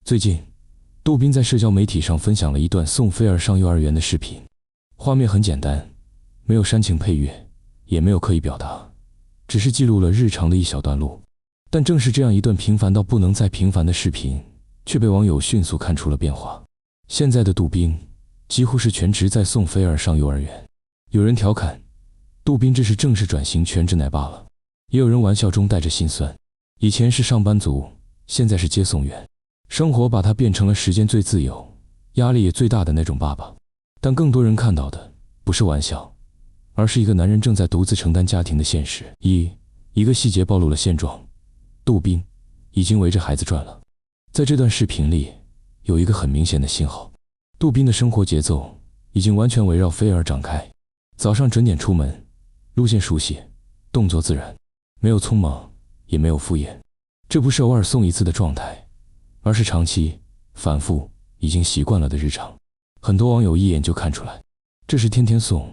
最近，杜斌在社交媒体上分享了一段送菲儿上幼儿园的视频，画面很简单，没有煽情配乐，也没有刻意表达，只是记录了日常的一小段路。但正是这样一段平凡到不能再平凡的视频，却被网友迅速看出了变化。现在的杜斌几乎是全职在送菲儿上幼儿园。有人调侃，杜斌这是正式转型全职奶爸了。也有人玩笑中带着心酸，以前是上班族，现在是接送员，生活把他变成了时间最自由、压力也最大的那种爸爸。但更多人看到的不是玩笑，而是一个男人正在独自承担家庭的现实。一个细节暴露了现状，杜斌已经围着孩子转了。在这段视频里，有一个很明显的信号，杜斌的生活节奏已经完全围绕菲儿展开。早上准点出门，路线熟悉，动作自然，没有匆忙，也没有敷衍。这不是偶尔送一次的状态，而是长期、反复、已经习惯了的日常。很多网友一眼就看出来，这是天天送，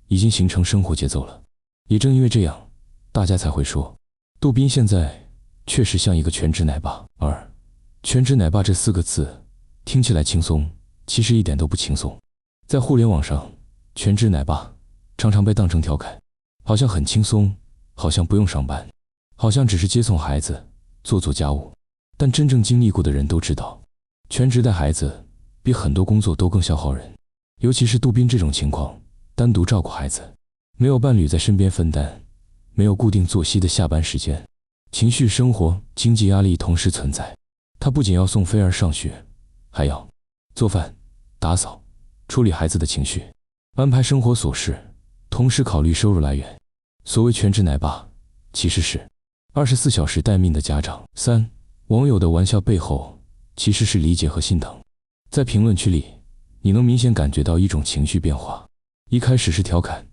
已经形成生活节奏了。也正因为这样，大家才会说，杜斌现在确实像一个全职奶爸。而全职奶爸这4个字听起来轻松，其实一点都不轻松。在互联网上，全职奶爸常常被当成调侃，好像很轻松，好像不用上班，好像只是接送孩子，做家务。但真正经历过的人都知道，全职带孩子比很多工作都更消耗人。尤其是杜斌这种情况，单独照顾孩子，没有伴侣在身边分担，没有固定作息的下班时间，情绪、生活、经济压力同时存在。他不仅要送菲儿上学，还要做饭、打扫、处理孩子的情绪，安排生活琐事，同时考虑收入来源。所谓全职奶爸，其实是24小时待命的家长。网友的玩笑背后其实是理解和心疼。在评论区里，你能明显感觉到一种情绪变化。一开始是调侃，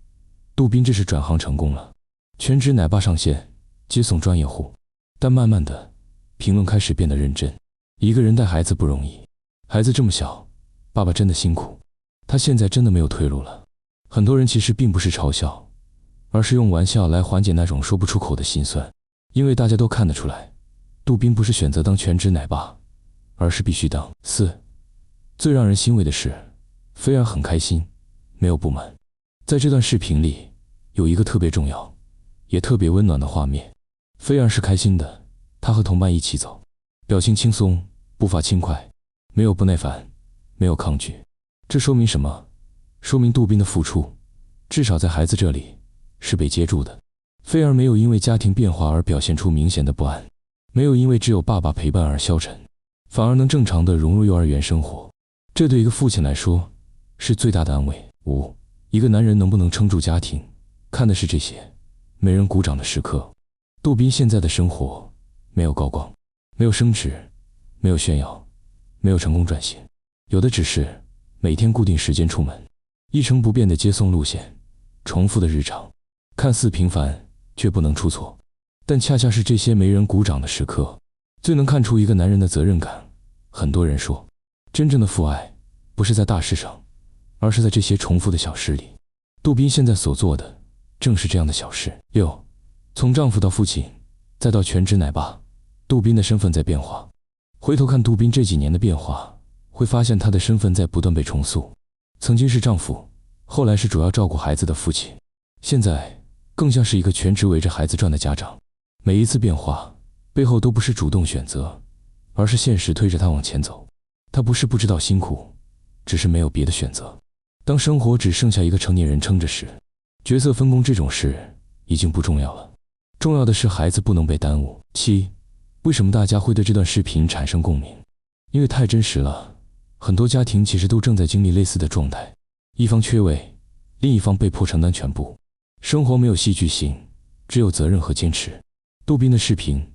杜斌这是转行成功了，全职奶爸上线，接送专业户。但慢慢的，评论开始变得认真。一个人带孩子不容易，孩子这么小，爸爸真的辛苦，他现在真的没有退路了。很多人其实并不是嘲笑，而是用玩笑来缓解那种说不出口的心酸。因为大家都看得出来，杜斌不是选择当全职奶爸，而是必须当。最让人欣慰的是，菲儿很开心，没有不满。在这段视频里，有一个特别重要也特别温暖的画面。菲儿是开心的，她和同伴一起走，表情轻松，步伐轻快，没有不耐烦，没有抗拒。这说明什么？说明杜斌的付出，至少在孩子这里是被接住的。菲儿没有因为家庭变化而表现出明显的不安，没有因为只有爸爸陪伴而消沉，反而能正常地融入幼儿园生活。这对一个父亲来说是最大的安慰。一个男人能不能撑住家庭，看的是这些没人鼓掌的时刻。杜斌现在的生活没有高光，没有升职，没有炫耀，没有成功转型，有的只是每天固定时间出门，一成不变的接送路线，重复的日常，看似平凡却不能出错。但恰恰是这些没人鼓掌的时刻，最能看出一个男人的责任感。很多人说，真正的父爱不是在大事上，而是在这些重复的小事里。杜斌现在所做的正是这样的小事。从丈夫到父亲，再到全职奶爸，杜斌的身份在变化。回头看杜斌这几年的变化，会发现他的身份在不断被重塑。曾经是丈夫，后来是主要照顾孩子的父亲，现在更像是一个全职围着孩子转的家长。每一次变化背后都不是主动选择，而是现实推着他往前走。他不是不知道辛苦，只是没有别的选择。当生活只剩下一个成年人撑着时，角色分工这种事已经不重要了，重要的是孩子不能被耽误。为什么大家会对这段视频产生共鸣？因为太真实了。很多家庭其实都正在经历类似的状态，一方缺位，另一方被迫承担全部。生活没有戏剧性，只有责任和坚持。杜斌的视频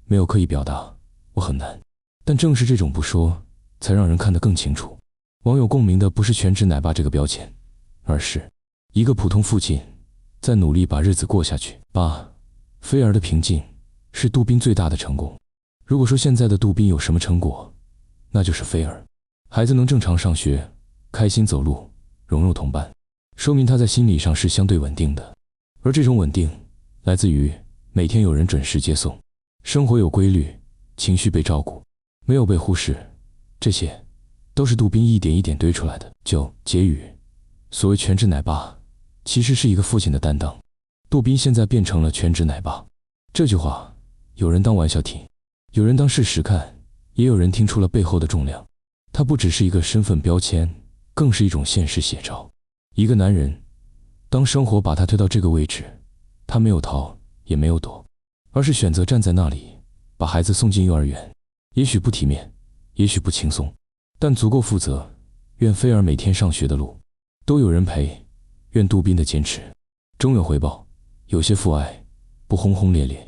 没有刻意表达我很难，但正是这种不说，才让人看得更清楚。网友共鸣的不是全职奶爸这个标签，而是一个普通父亲在努力把日子过下去。菲儿的平静是杜斌最大的成功。如果说现在的杜斌有什么成果，那就是菲儿。孩子能正常上学，开心走路，融入同伴，说明他在心理上是相对稳定的。而这种稳定来自于每天有人准时接送，生活有规律，情绪被照顾，没有被忽视，这些都是杜宾一点一点堆出来的。就结语，所谓全职奶爸，其实是一个父亲的担当。杜宾现在变成了全职奶爸。这句话，有人当玩笑听，有人当事实看，也有人听出了背后的重量。他不只是一个身份标签，更是一种现实写照。一个男人，当生活把他推到这个位置，他没有逃，也没有躲，而是选择站在那里，把孩子送进幼儿园。也许不体面，也许不轻松，但足够负责。愿菲儿每天上学的路都有人陪，愿杜宾的坚持终有回报。有些父爱不轰轰烈烈，